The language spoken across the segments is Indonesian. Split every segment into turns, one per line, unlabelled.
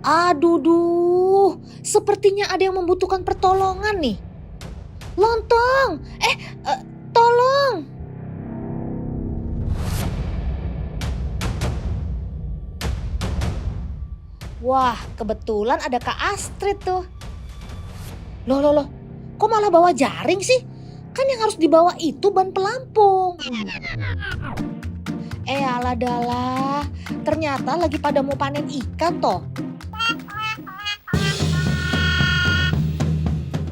Aduh, duh, sepertinya ada yang membutuhkan pertolongan nih. Lontong, tolong. Wah, kebetulan ada Kak Astrid tuh. Loh, kok malah bawa jaring sih? Kan yang harus dibawa itu ban pelampung. Alah dalah, ternyata lagi pada mau panen ikan toh.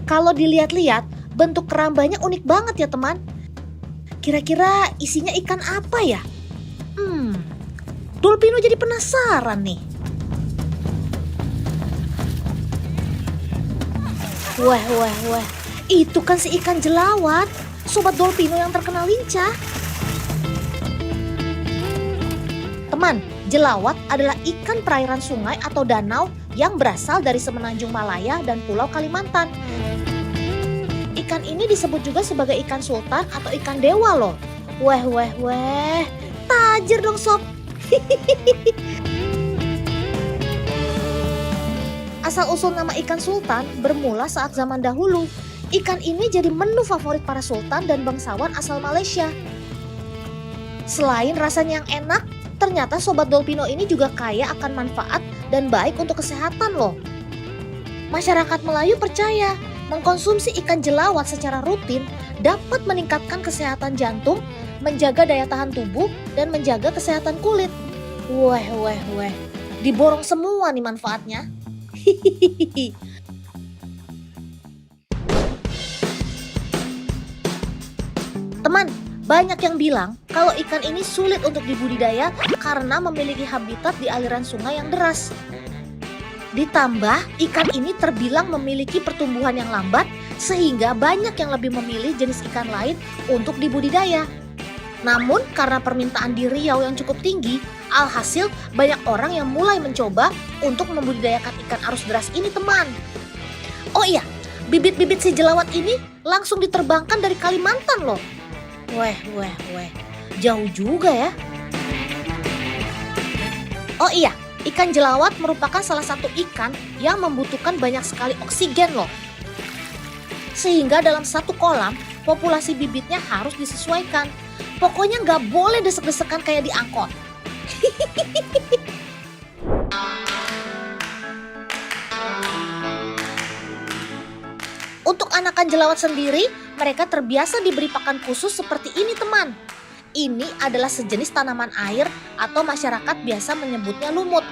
Kalau dilihat-lihat, bentuk kerambanya unik banget ya teman. Kira-kira isinya ikan apa ya? Dolpino jadi penasaran nih. Wah, itu kan si ikan jelawat, sobat Dolpino yang terkenal lincah. Teman, jelawat adalah ikan perairan sungai atau danau yang berasal dari semenanjung Malaya dan Pulau Kalimantan. Ikan ini disebut juga sebagai ikan sultan atau ikan dewa loh. Weh, tajir dong sob. Asal-usul nama ikan sultan bermula saat zaman dahulu. Ikan ini jadi menu favorit para sultan dan bangsawan asal Malaysia. Selain rasanya yang enak, ternyata sobat Dolpino ini juga kaya akan manfaat dan baik untuk kesehatan loh. Masyarakat Melayu percaya mengkonsumsi ikan jelawat secara rutin dapat meningkatkan kesehatan jantung, menjaga daya tahan tubuh, dan menjaga kesehatan kulit. Weh, diborong semua nih manfaatnya. Teman, banyak yang bilang kalau ikan ini sulit untuk dibudidaya karena memiliki habitat di aliran sungai yang deras. Ditambah, ikan ini terbilang memiliki pertumbuhan yang lambat sehingga banyak yang lebih memilih jenis ikan lain untuk dibudidaya. Namun karena permintaan di Riau yang cukup tinggi, alhasil banyak orang yang mulai mencoba untuk membudidayakan ikan arus deras ini teman. Oh iya, bibit-bibit si jelawat ini langsung diterbangkan dari Kalimantan loh. Weh, jauh juga ya. Oh iya, ikan jelawat merupakan salah satu ikan yang membutuhkan banyak sekali oksigen loh. Sehingga dalam satu kolam, populasi bibitnya harus disesuaikan. Pokoknya nggak boleh desek-desekan kayak di angkot. Untuk anakan jelawat sendiri, mereka terbiasa diberi pakan khusus seperti ini teman. Ini adalah sejenis tanaman air atau masyarakat biasa menyebutnya lumut.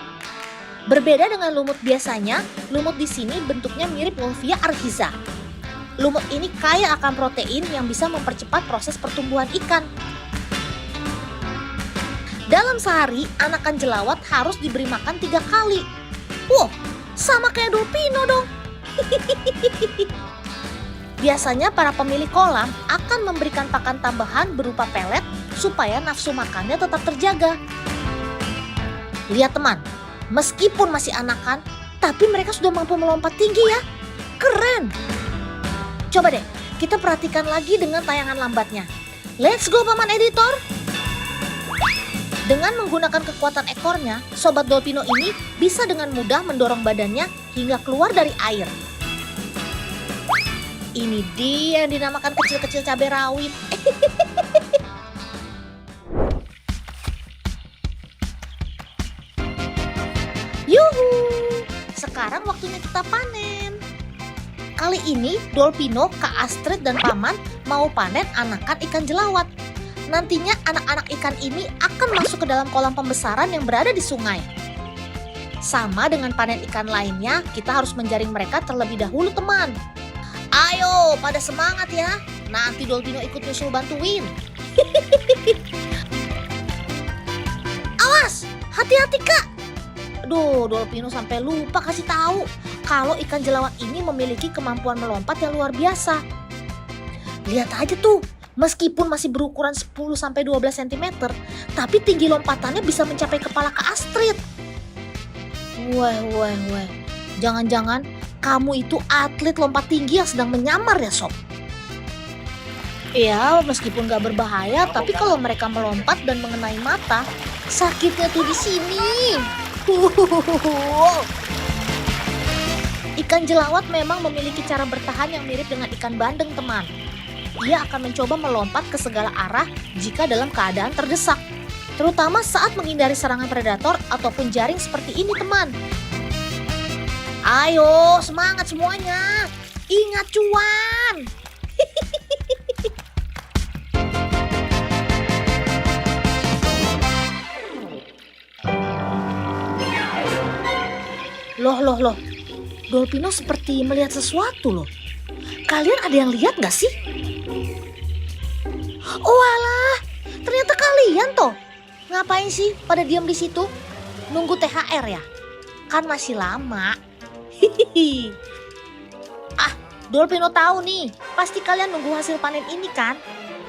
Berbeda dengan lumut biasanya, lumut di sini bentuknya mirip Wolffia arhiza. Lumut ini kaya akan protein yang bisa mempercepat proses pertumbuhan ikan. Dalam sehari, anakan jelawat harus diberi makan 3 kali. Wow, sama kayak Dolpino dong. Biasanya para pemilik kolam akan memberikan pakan tambahan berupa pelet supaya nafsu makannya tetap terjaga. Lihat teman, meskipun masih anakan, tapi mereka sudah mampu melompat tinggi ya. Keren. Coba deh, kita perhatikan lagi dengan tayangan lambatnya. Let's go Paman Editor. Dengan menggunakan kekuatan ekornya, sobat Dolpino ini bisa dengan mudah mendorong badannya hingga keluar dari air. Ini dia yang dinamakan kecil-kecil cabai rawit. Yuhu, sekarang waktunya kita panen. Kali ini Dolpino, Kak Astrid, dan Paman mau panen anakan ikan jelawat. Nantinya anak-anak ikan ini akan masuk ke dalam kolam pembesaran yang berada di sungai. Sama dengan panen ikan lainnya, kita harus menjaring mereka terlebih dahulu teman. Ayo, pada semangat ya. Nanti Dolpino ikut nyusul bantuin. Awas, hati-hati Kak. Aduh, Dolpino sampai lupa kasih tahu kalau ikan jelawat ini memiliki kemampuan melompat yang luar biasa. Lihat aja tuh, meskipun masih berukuran 10-12 cm, tapi tinggi lompatannya bisa mencapai kepala Kak Astrid. Wah. Jangan-jangan kamu itu atlet lompat tinggi yang sedang menyamar ya sob? Ya, meskipun gak berbahaya, tapi kalau mereka melompat dan mengenai mata, sakitnya tuh di sini. Ikan jelawat memang memiliki cara bertahan yang mirip dengan ikan bandeng, teman. Ia akan mencoba melompat ke segala arah jika dalam keadaan terdesak, terutama saat menghindari serangan predator ataupun jaring seperti ini, teman. Ayo, semangat semuanya. Ingat cuan. Loh. Dolpino seperti melihat sesuatu loh. Kalian ada yang lihat gak sih? Oh alah, ternyata kalian toh. Ngapain sih pada diam di situ? Nunggu THR ya? Kan masih lama. Hihihi. Dolpino tahu nih, pasti kalian nunggu hasil panen ini kan?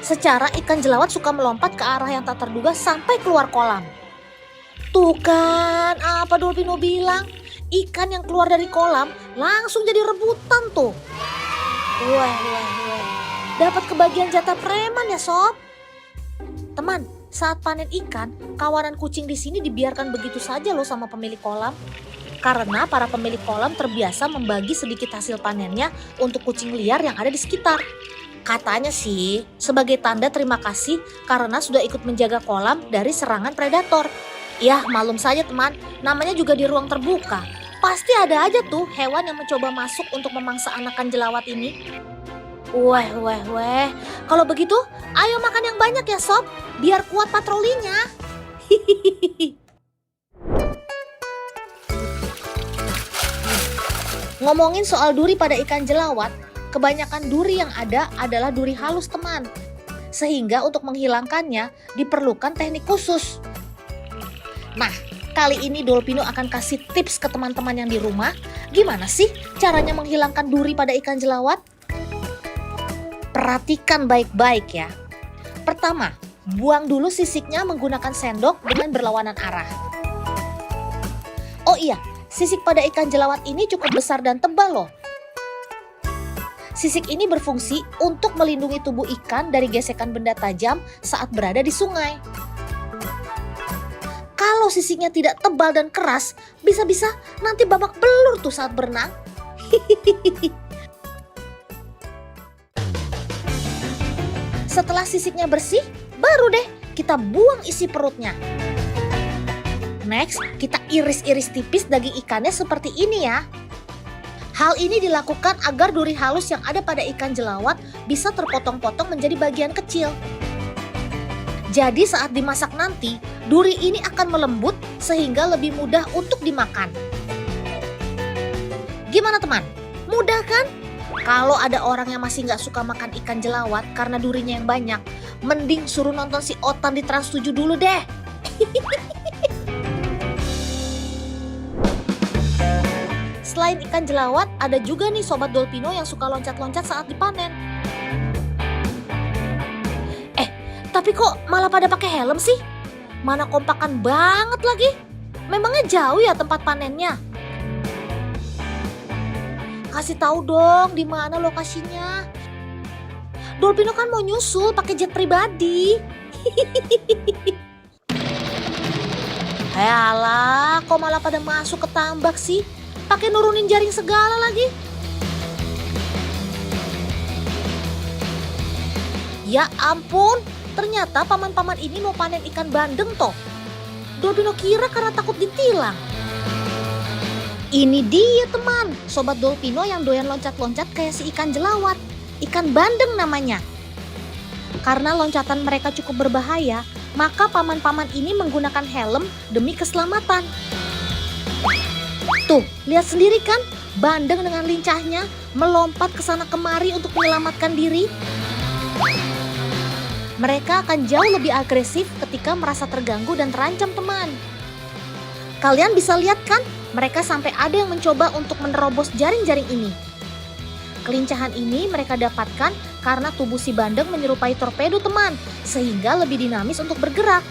Secara ikan jelawat suka melompat ke arah yang tak terduga sampai keluar kolam. Tuh kan, apa Dolpino bilang? Ikan yang keluar dari kolam langsung jadi rebutan tuh. Wah. Dapat kebagian jatah preman ya sob. Teman, saat panen ikan, kawanan kucing di sini dibiarkan begitu saja loh sama pemilik kolam. Karena para pemilik kolam terbiasa membagi sedikit hasil panennya untuk kucing liar yang ada di sekitar. Katanya sih sebagai tanda terima kasih karena sudah ikut menjaga kolam dari serangan predator. Ya malum saja teman, namanya juga di ruang terbuka. Pasti ada aja tuh hewan yang mencoba masuk untuk memangsa anakan jelawat ini. Weh. Kalau begitu, ayo makan yang banyak ya sob, biar kuat patrolinya. Hihihi. Ngomongin soal duri pada ikan jelawat, kebanyakan duri yang ada adalah duri halus teman. Sehingga untuk menghilangkannya diperlukan teknik khusus. Nah, kali ini Dolpino akan kasih tips ke teman-teman yang di rumah. Gimana sih caranya menghilangkan duri pada ikan jelawat? Perhatikan baik-baik ya. Pertama, buang dulu sisiknya menggunakan sendok dengan berlawanan arah. Oh iya, sisik pada ikan jelawat ini cukup besar dan tebal loh. Sisik ini berfungsi untuk melindungi tubuh ikan dari gesekan benda tajam saat berada di sungai. Kalau sisiknya tidak tebal dan keras, bisa-bisa nanti babak belur tuh saat berenang. Setelah sisiknya bersih, baru deh kita buang isi perutnya. Next, kita iris-iris tipis daging ikannya seperti ini ya. Hal ini dilakukan agar duri halus yang ada pada ikan jelawat bisa terpotong-potong menjadi bagian kecil. Jadi saat dimasak nanti, duri ini akan melembut sehingga lebih mudah untuk dimakan. Gimana teman? Mudah kan? Kalau ada orang yang masih nggak suka makan ikan jelawat karena durinya yang banyak, mending suruh nonton si Otan di Trans 7 dulu deh. Selain ikan jelawat, ada juga nih sobat Dolpino yang suka loncat-loncat saat dipanen. Tapi kok malah pada pakai helm sih? Mana kompakan banget lagi. Memangnya jauh ya tempat panennya? Kasih tahu dong di mana lokasinya. Dolpino kan mau nyusul pakai jet pribadi. Hayalah, kok malah pada masuk ke tambak sih? Pakai nurunin jaring segala lagi. Ya ampun, ternyata paman-paman ini mau panen ikan bandeng toh. Dolpino kira karena takut ditilang. Ini dia teman, sobat Dolpino yang doyan loncat-loncat kayak si ikan jelawat. Ikan bandeng namanya. Karena loncatan mereka cukup berbahaya, maka paman-paman ini menggunakan helm demi keselamatan. Tuh, lihat sendiri kan, bandeng dengan lincahnya melompat ke sana kemari untuk menyelamatkan diri. Mereka akan jauh lebih agresif ketika merasa terganggu dan terancam teman. Kalian bisa lihat kan, mereka sampai ada yang mencoba untuk menerobos jaring-jaring ini. Kelincahan ini mereka dapatkan karena tubuh si bandeng menyerupai torpedo teman, sehingga lebih dinamis untuk bergerak.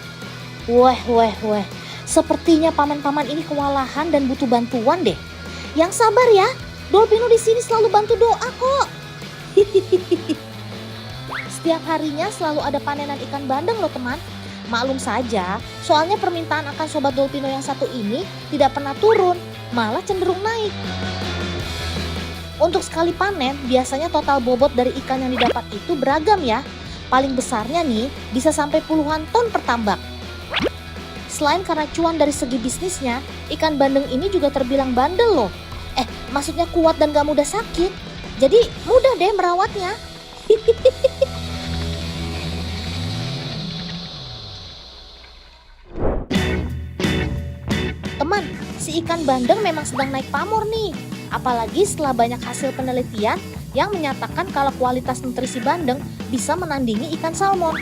Weh. Sepertinya paman-paman ini kewalahan dan butuh bantuan deh. Yang sabar ya, Dolpino di sini selalu bantu doa kok. Setiap harinya selalu ada panenan ikan bandeng loh teman. Maklum saja, soalnya permintaan akan sobat Dolpino yang satu ini tidak pernah turun, malah cenderung naik. Untuk sekali panen, biasanya total bobot dari ikan yang didapat itu beragam ya. Paling besarnya nih, bisa sampai puluhan ton per tambak. Selain karena cuan dari segi bisnisnya, ikan bandeng ini juga terbilang bandel loh. Maksudnya kuat dan gak mudah sakit. Jadi mudah deh merawatnya. Teman, si ikan bandeng memang sedang naik pamor nih. Apalagi setelah banyak hasil penelitian yang menyatakan kalau kualitas nutrisi bandeng bisa menandingi ikan salmon.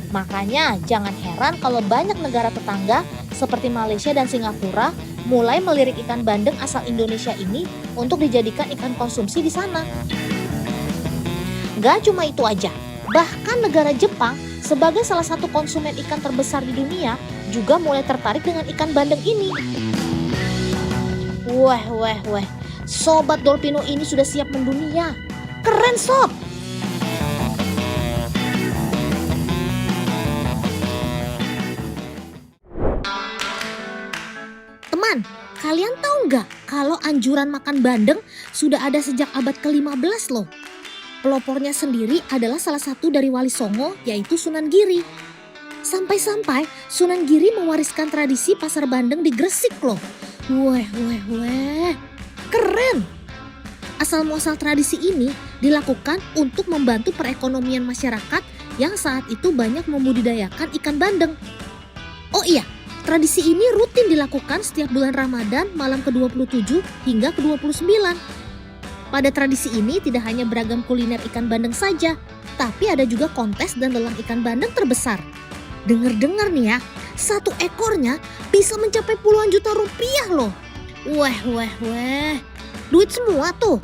Makanya jangan heran kalau banyak negara tetangga seperti Malaysia dan Singapura mulai melirik ikan bandeng asal Indonesia ini untuk dijadikan ikan konsumsi di sana. Gak cuma itu aja, bahkan negara Jepang sebagai salah satu konsumen ikan terbesar di dunia juga mulai tertarik dengan ikan bandeng ini. Weh, Sobat Dolpino ini sudah siap mendunia. Keren sob! Teman, kalian tahu nggak kalau anjuran makan bandeng sudah ada sejak abad ke-15 loh. Pelopornya sendiri adalah salah satu dari Wali Songo, yaitu Sunan Giri. Sampai-sampai Sunan Giri mewariskan tradisi pasar bandeng di Gresik loh. Weh, keren! Asal muasal tradisi ini dilakukan untuk membantu perekonomian masyarakat yang saat itu banyak membudidayakan ikan bandeng. Oh iya, tradisi ini rutin dilakukan setiap bulan Ramadan malam ke-27 hingga ke-29. Pada tradisi ini tidak hanya beragam kuliner ikan bandeng saja, tapi ada juga kontes dan lelang ikan bandeng terbesar. Dengar-dengar nih ya, satu ekornya bisa mencapai puluhan juta rupiah loh. Weh, duit semua tuh.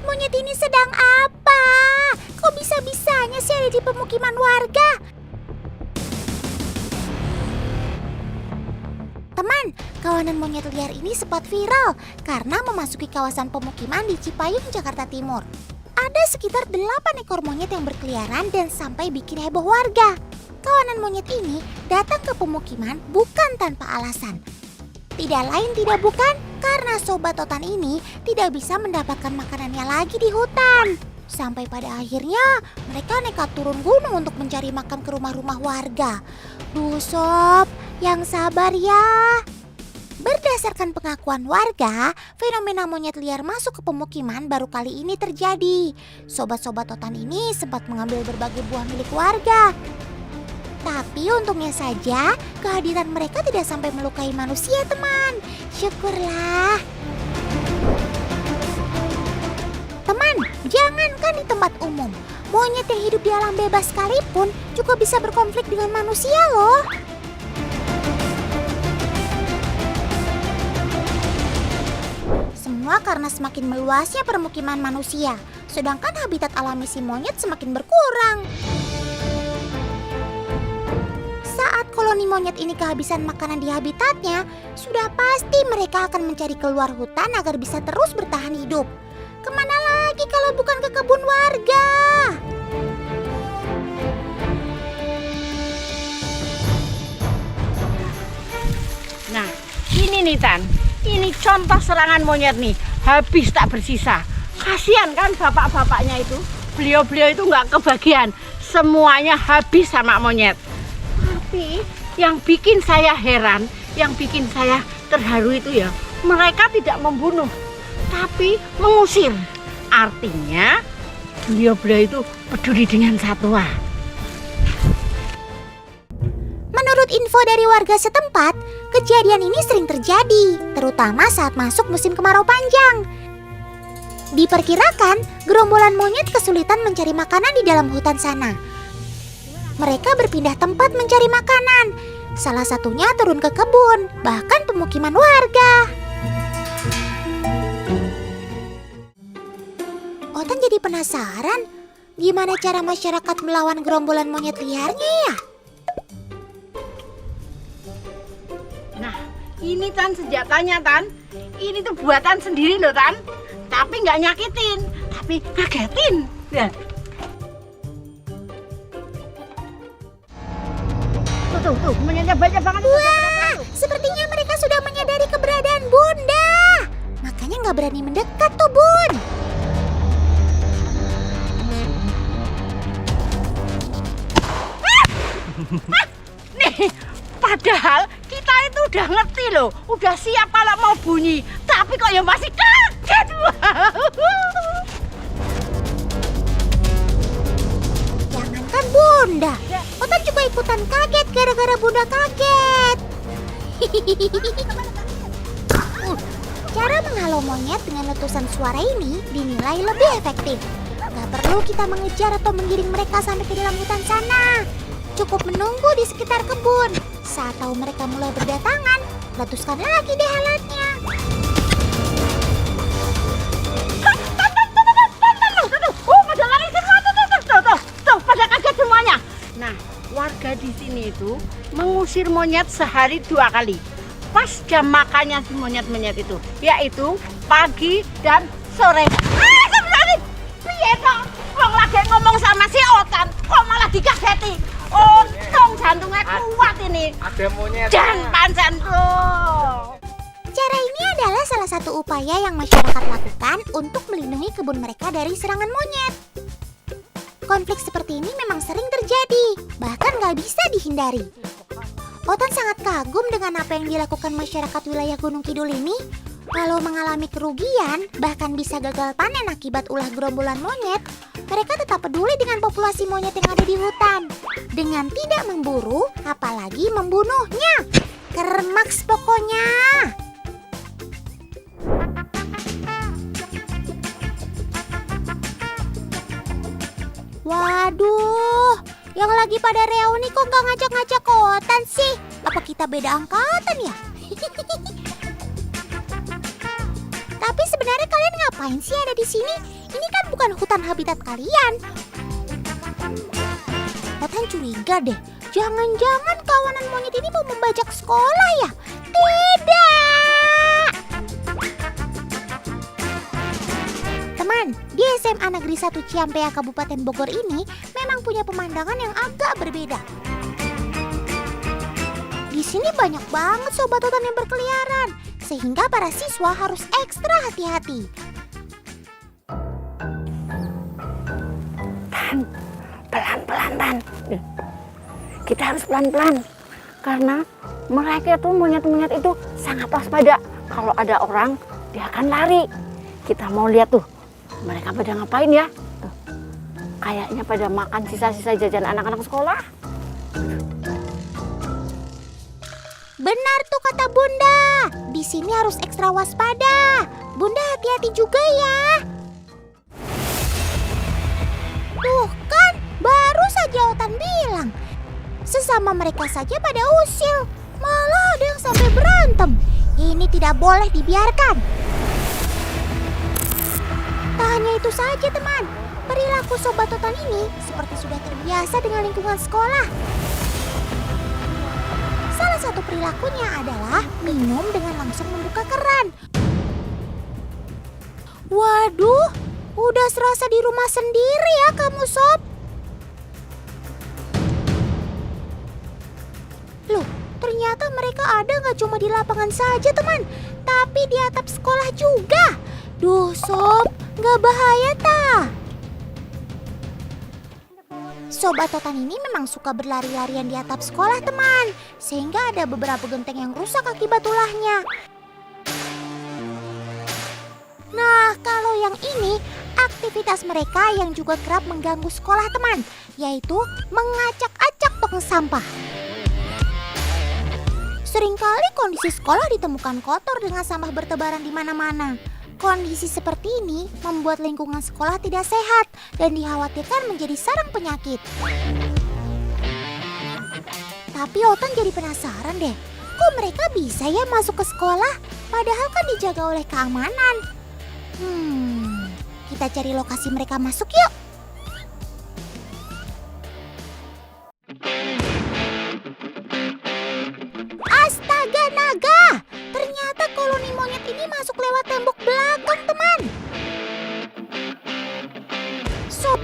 Monyet ini sedang apa? Kok bisa-bisanya sih ada di pemukiman warga? Teman, kawanan monyet liar ini sempat viral karena memasuki kawasan pemukiman di Cipayung, Jakarta Timur. Ada sekitar 8 ekor monyet yang berkeliaran dan sampai bikin heboh warga. Kawanan monyet ini datang ke pemukiman bukan tanpa alasan. Tidak lain tidak bukan karena Sobat Totan ini tidak bisa mendapatkan makanannya lagi di hutan. Sampai pada akhirnya mereka nekat turun gunung untuk mencari makan ke rumah-rumah warga. Duh Sob, yang sabar ya. Berdasarkan pengakuan warga, fenomena monyet liar masuk ke pemukiman baru kali ini terjadi. Sobat-sobat Totan ini sempat mengambil berbagai buah milik warga. Tapi untungnya saja kehadiran mereka tidak sampai melukai manusia teman. Syukurlah. Teman, jangankan di tempat umum. Monyet yang hidup di alam bebas sekalipun juga bisa berkonflik dengan manusia loh. Semua karena semakin meluasnya permukiman manusia. Sedangkan habitat alami si monyet semakin berkurang. Saat koloni monyet ini kehabisan makanan di habitatnya, sudah pasti mereka akan mencari keluar hutan agar bisa terus bertahan hidup. Kemana lagi kalau bukan ke kebun warga?
Nah, ini nih Tan, ini contoh serangan monyet nih, habis tak bersisa. Kasihan kan bapak-bapaknya itu, beliau-beliau itu nggak kebagian, semuanya habis sama monyet. Tapi yang bikin saya heran, yang bikin saya terharu itu ya, mereka tidak membunuh, tapi mengusir. Artinya beliau-beliau itu peduli dengan satwa.
Menurut info dari warga setempat, kejadian ini sering terjadi, terutama saat masuk musim kemarau panjang. Diperkirakan, gerombolan monyet kesulitan mencari makanan di dalam hutan sana. Mereka berpindah tempat mencari makanan. Salah satunya turun ke kebun, bahkan pemukiman warga. Otan jadi penasaran, gimana cara masyarakat melawan gerombolan monyet liarnya ya?
Ini Tan senjatanya Tan. Ini tuh buatan sendiri loh Tan. Tapi nggak nyakitin, tapi ngagetin. Ya. Tuh, monyetnya banyak banget.
Wah, sepertinya mereka sudah menyadari keberadaan Bunda. Makanya nggak berani mendekat tuh, Bun.
Nih, padahal kita itu udah ngerti loh, udah siap kalau mau bunyi. Tapi kok ya masih kaget.
Jangankan Bunda, Otan juga ikutan kaget gara-gara Bunda kaget. Cara menghalau monyet dengan letusan suara ini dinilai lebih efektif. Gak perlu kita mengejar atau menggiring mereka sampai ke dalam hutan sana. Cukup menunggu di sekitar kebun. Saat tahu mereka mulai berdatangan, letuskan lagi deh alatnya.
Pada lari semua tuh, pada kaget semuanya. Nah, warga di sini itu mengusir monyet sehari 2 kali. Pas jam makannya si monyet-monyet itu, yaitu pagi dan sore. Sebenarnya, piye toh? Wong lagi ngomong sama si Otan, kok malah dikageti. Untung jantungnya kuat ini.
Ada monyet.
Dan pancen tuh.
Cara ini adalah salah satu upaya yang masyarakat lakukan untuk melindungi kebun mereka dari serangan monyet. Konflik seperti ini memang sering terjadi, bahkan nggak bisa dihindari. Otan sangat kagum dengan apa yang dilakukan masyarakat wilayah Gunung Kidul ini. Kalau mengalami kerugian, bahkan bisa gagal panen akibat ulah gerombolan monyet, mereka tetap peduli dengan populasi monyet yang ada di hutan. Dengan tidak memburu, apalagi membunuhnya. Kermaks pokoknya. Waduh, yang lagi pada reuni kok nggak ngajak-ngajak Otan sih? Apa kita beda angkatan ya? Tapi sebenarnya kalian ngapain sih ada di sini? Ini kan bukan hutan habitat kalian. Otan curiga deh, jangan-jangan kawanan monyet ini mau membajak sekolah ya? Tidak! Teman, di SMA Negeri 1 Ciampea Kabupaten Bogor ini memang punya pemandangan yang agak berbeda. Di sini banyak banget sobat Otan yang berkeliaran, sehingga para siswa harus ekstra hati-hati.
Pelan-pelan, Tan. Kita harus pelan-pelan. Karena mereka tuh monyet-monyet itu sangat waspada. Kalau ada orang, dia akan lari. Kita mau lihat tuh, mereka pada ngapain ya? Tuh, kayaknya pada makan sisa-sisa jajan anak-anak sekolah.
Benar tuh kata Bunda. Di sini harus ekstra waspada. Bunda hati-hati juga ya. Tuh kan, baru saja Otan bilang. Sesama mereka saja pada usil. Malah ada yang sampai berantem. Ini tidak boleh dibiarkan. Tak hanya itu saja teman. Perilaku sobat Otan ini seperti sudah terbiasa dengan lingkungan sekolah. Salah satu perilakunya adalah minum dengan langsung membuka keran. Waduh, udah serasa di rumah sendiri ya kamu sob. Loh, ternyata mereka ada nggak cuma di lapangan saja teman, tapi di atap sekolah juga. Duh sob, nggak bahaya tah? Sobat Otan ini memang suka berlari-larian di atap sekolah teman, sehingga ada beberapa genteng yang rusak akibat ulahnya. Nah, kalau yang ini, aktivitas mereka yang juga kerap mengganggu sekolah teman, yaitu mengacak-acak tong sampah. Seringkali kondisi sekolah ditemukan kotor dengan sampah bertebaran di mana-mana. Kondisi seperti ini membuat lingkungan sekolah tidak sehat dan dikhawatirkan menjadi sarang penyakit. Tapi Otan jadi penasaran deh, kok mereka bisa ya masuk ke sekolah? Padahal kan dijaga oleh keamanan. Kita cari lokasi mereka masuk yuk. Astaga naga,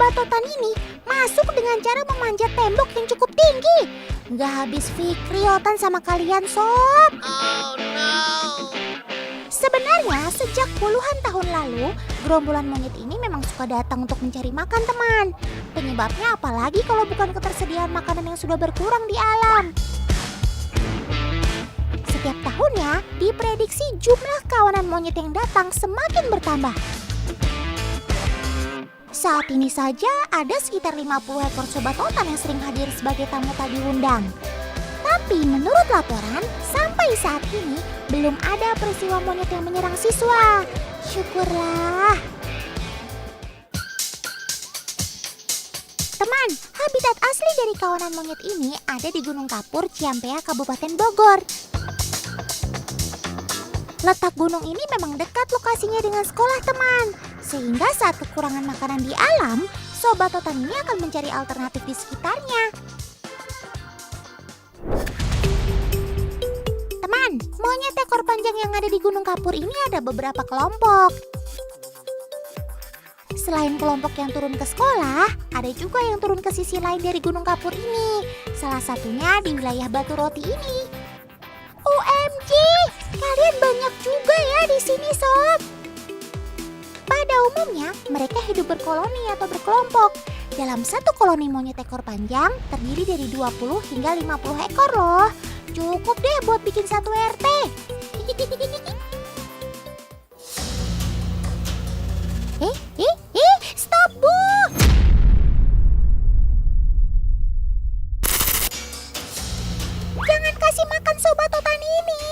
Sobat Totan ini masuk dengan cara memanjat tembok yang cukup tinggi. Nggak habis fikri Otan sama kalian sob. Sebenarnya sejak puluhan tahun lalu, gerombolan monyet ini memang suka datang untuk mencari makan teman. Penyebabnya apalagi kalau bukan ketersediaan makanan yang sudah berkurang di alam. Setiap tahunnya diprediksi jumlah kawanan monyet yang datang semakin bertambah. Saat ini saja ada sekitar 50 ekor Sobat Totan yang sering hadir sebagai tamu tak diundang. Tapi menurut laporan, sampai saat ini belum ada peristiwa monyet yang menyerang siswa. Syukurlah. Teman, habitat asli dari kawanan monyet ini ada di Gunung Kapur, Ciampea, Kabupaten Bogor. Letak gunung ini memang dekat lokasinya dengan sekolah teman. Sehingga saat kekurangan makanan di alam, Sobat Totan ini akan mencari alternatif di sekitarnya. Teman, monyet ekor panjang yang ada di Gunung Kapur ini ada beberapa kelompok. Selain kelompok yang turun ke sekolah, ada juga yang turun ke sisi lain dari Gunung Kapur ini. Salah satunya di wilayah Batu Roti ini. OMG, kalian banyak juga ya di sini sob. Pada umumnya, mereka hidup berkoloni atau berkelompok. Dalam satu koloni monyet ekor panjang terdiri dari 20 hingga 50 ekor loh. Cukup deh buat bikin satu RT. Stop Bu! Jangan kasih makan Sobat Totan ini.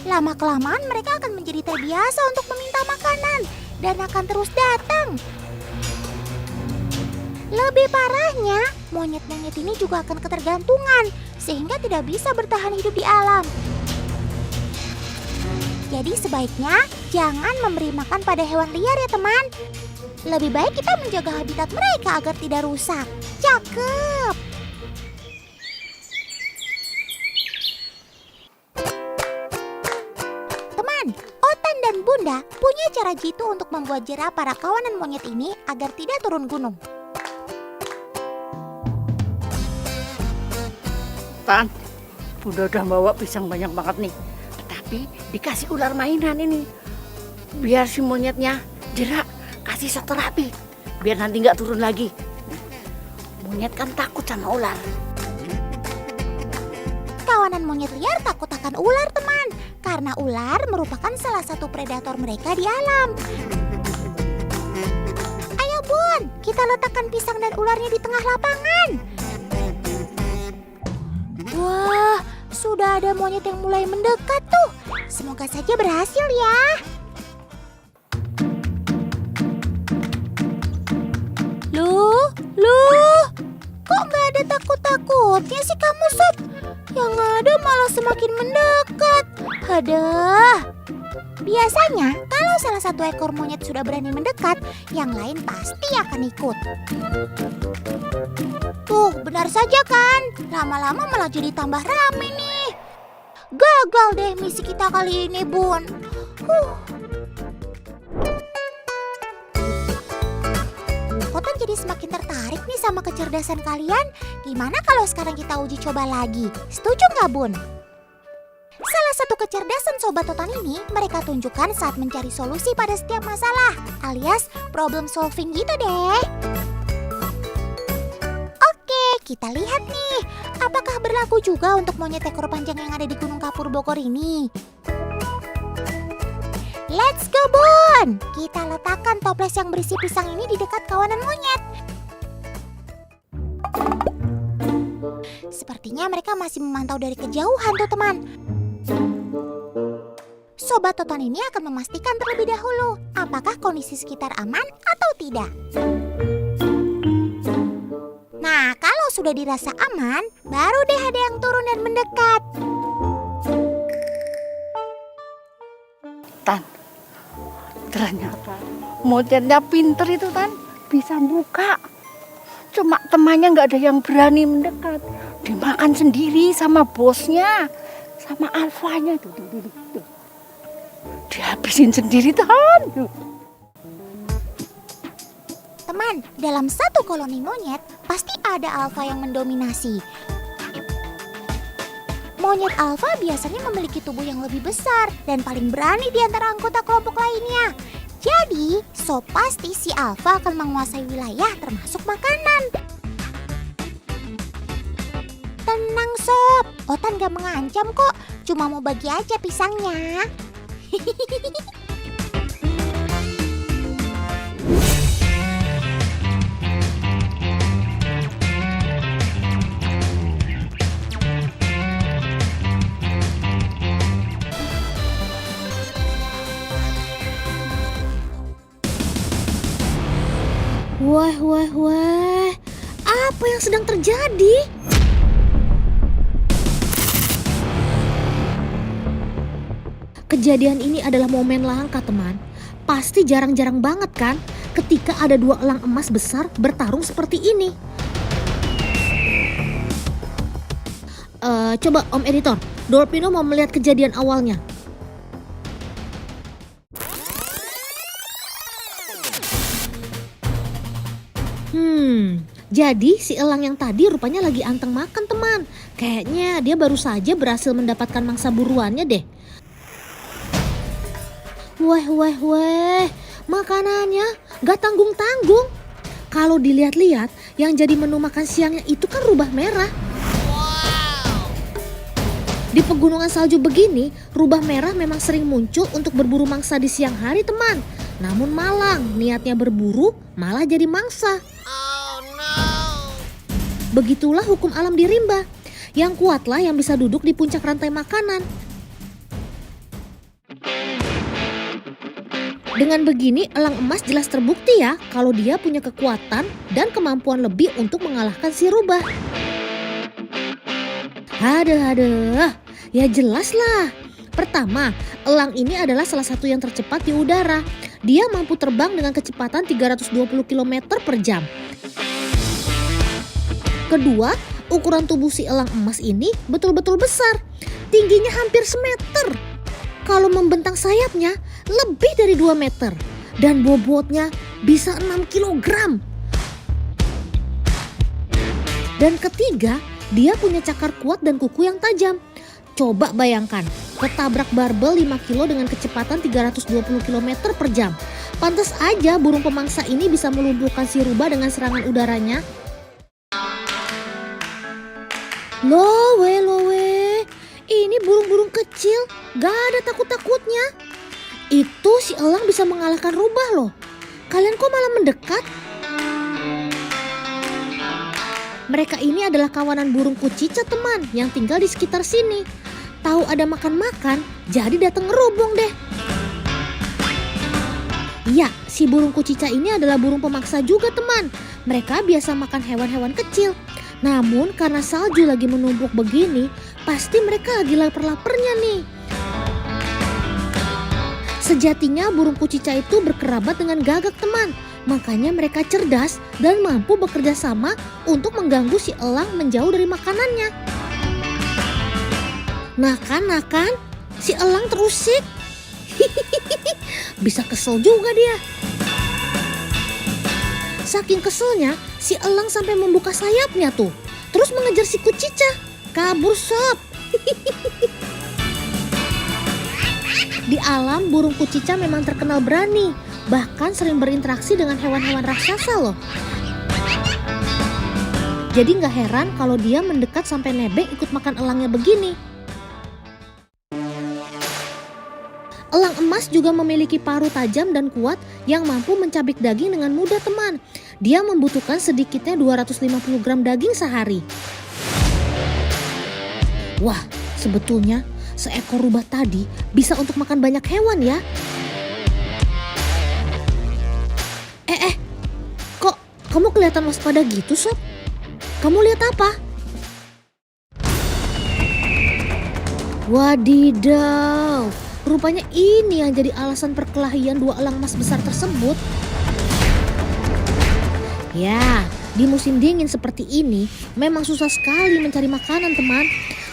Lama-kelamaan mereka akan menjadi terbiasa untuk meminta makanan dan akan terus datang. Lebih parahnya, monyet-monyet ini juga akan ketergantungan sehingga tidak bisa bertahan hidup di alam. Jadi sebaiknya jangan memberi makan pada hewan liar ya teman. Lebih baik kita menjaga habitat mereka agar tidak rusak. Cakep! Teman, Otan dan Bunda punya cara jitu untuk membuat jera para kawanan monyet ini agar tidak turun gunung.
Tan, Bunda udah bawa pisang banyak banget nih. Tapi dikasih ular mainan ini. Biar si monyetnya jerak, kasih satu rapi. Biar nanti nggak turun lagi. Monyet kan takut sama ular.
Kawanan monyet liar takut akan ular teman. Karena ular merupakan salah satu predator mereka di alam. Ayo Bun, kita letakkan pisang dan ularnya di tengah lapangan. Wah, sudah ada monyet yang mulai mendekat tuh. Semoga saja berhasil ya. Loh, kok nggak ada takut-takutnya sih kamu sob? Yang ada malah semakin mendekat. Aduh. Biasanya kalau salah satu ekor monyet sudah berani mendekat, yang lain pasti akan ikut. Tuh, benar saja kan? Lama-lama malah jadi tambah rame nih. Gagal deh misi kita kali ini, Bun. Otan jadi semakin tertarik nih sama kecerdasan kalian. Gimana kalau sekarang kita uji coba lagi? Setuju nggak, Bun? Salah satu kecerdasan Sobat Totan ini mereka tunjukkan saat mencari solusi pada setiap masalah, alias problem solving gitu deh. Oke, kita lihat nih, apakah berlaku juga untuk monyet ekor panjang yang ada di Gunung Kapur Bogor ini? Let's go Bun! Kita letakkan toples yang berisi pisang ini di dekat kawanan monyet. Sepertinya mereka masih memantau dari kejauhan tuh teman. Sobat Totan ini akan memastikan terlebih dahulu apakah kondisi sekitar aman atau tidak. Nah, kalau sudah dirasa aman, baru deh ada yang turun dan mendekat.
Tan, ternyata monyetnya pinter itu Tan, bisa buka. Cuma temannya nggak ada yang berani mendekat. Dimakan sendiri sama bosnya, sama alfanya tuh. Dihabisin sendiri Tan.
teman-teman, dalam satu koloni monyet pasti ada alfa yang mendominasi. Monyet alfa biasanya memiliki tubuh yang lebih besar dan paling berani di antara anggota kelompok lainnya. Jadi, Sob pasti si alfa akan menguasai wilayah termasuk makanan. Tenang Sob, Otan gak mengancam kok, cuma mau bagi aja pisangnya.
Wah, apa yang sedang terjadi? Kejadian ini adalah momen langka, teman. Pasti jarang-jarang banget kan ketika ada dua elang emas besar bertarung seperti ini. Coba Om Editor, Dolpino mau melihat kejadian awalnya. Jadi si elang yang tadi rupanya lagi anteng makan, teman. Kayaknya dia baru saja berhasil mendapatkan mangsa buruannya deh. Weh, makanannya gak tanggung-tanggung. Kalau dilihat-lihat, yang jadi menu makan siangnya itu kan rubah merah. Di pegunungan salju begini, rubah merah memang sering muncul untuk berburu mangsa di siang hari, teman. Namun malang, niatnya berburu malah jadi mangsa. Begitulah hukum alam di rimba. Yang kuatlah yang bisa duduk di puncak rantai makanan. Dengan begini, elang emas jelas terbukti ya kalau dia punya kekuatan dan kemampuan lebih untuk mengalahkan si rubah. Aduh, ya jelas lah. Pertama, elang ini adalah salah satu yang tercepat di udara. Dia mampu terbang dengan kecepatan 320 km per jam. Kedua, ukuran tubuh si elang emas ini betul-betul besar. Tingginya hampir semeter. Kalau membentang sayapnya lebih dari 2 meter. Dan bobotnya bisa 6 kg. Dan ketiga, dia punya cakar kuat dan kuku yang tajam. Coba bayangkan, ketabrak barbel 5 kilo dengan kecepatan 320 km per jam. Pantas aja burung pemangsa ini bisa melumpuhkan si rubah dengan serangan udaranya. Lowe, ini burung-burung kecil, gak ada takut-takutnya. Itu si elang bisa mengalahkan rubah loh. Kalian kok malah mendekat? Mereka ini adalah kawanan burung kucica, teman, yang tinggal di sekitar sini. Tahu ada makan-makan, jadi datang ngerubung deh. Ya, si burung kucica ini adalah burung pemaksa juga, teman. Mereka biasa makan hewan-hewan kecil. Namun karena salju lagi menumpuk begini, pasti mereka lagi lapar-laparnya nih. Sejatinya burung kucica itu berkerabat dengan gagak, teman. Makanya mereka cerdas dan mampu bekerja sama untuk mengganggu si elang menjauh dari makanannya. Nah kan, si elang terusik. Bisa kesel juga dia. Saking keselnya, si elang sampai membuka sayapnya tuh. Terus mengejar si kucica. Kabur sob. Di alam, burung kucica memang terkenal berani. Bahkan sering berinteraksi dengan hewan-hewan raksasa loh. Jadi gak heran kalau dia mendekat sampai nebeng ikut makan elangnya begini. Elang emas juga memiliki paruh tajam dan kuat yang mampu mencabik daging dengan mudah, teman. Dia membutuhkan sedikitnya 250 gram daging sehari. Wah, sebetulnya seekor rubah tadi bisa untuk makan banyak hewan ya. Kok kamu kelihatan waspada gitu, Sob? Kamu lihat apa? Wadidaw, rupanya ini yang jadi alasan perkelahian dua elang emas besar tersebut. Ya, di musim dingin seperti ini memang susah sekali mencari makanan, teman.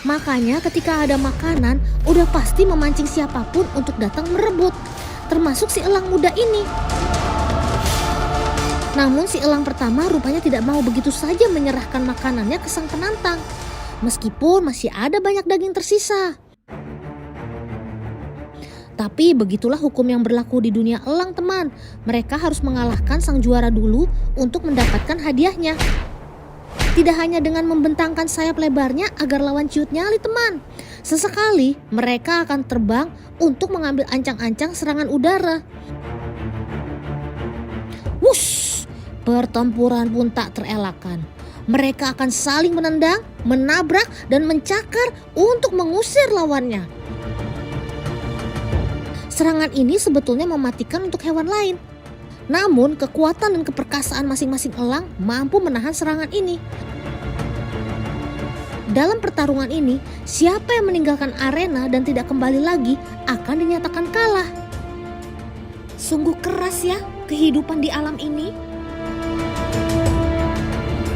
Makanya ketika ada makanan, udah pasti memancing siapapun untuk datang merebut. Termasuk si elang muda ini. Namun si elang pertama rupanya tidak mau begitu saja menyerahkan makanannya ke sang penantang, meskipun masih ada banyak daging tersisa. Tapi begitulah hukum yang berlaku di dunia elang, teman. Mereka harus mengalahkan sang juara dulu untuk mendapatkan hadiahnya. Tidak hanya dengan membentangkan sayap lebarnya agar lawan ciut nyali, teman. Sesekali mereka akan terbang untuk mengambil ancang-ancang serangan udara. Wush! Pertempuran pun tak terelakkan. Mereka akan saling menendang, menabrak, dan mencakar untuk mengusir lawannya. Serangan ini sebetulnya mematikan untuk hewan lain. Namun kekuatan dan keperkasaan masing-masing elang mampu menahan serangan ini. Dalam pertarungan ini, siapa yang meninggalkan arena dan tidak kembali lagi akan dinyatakan kalah. Sungguh keras ya kehidupan di alam ini.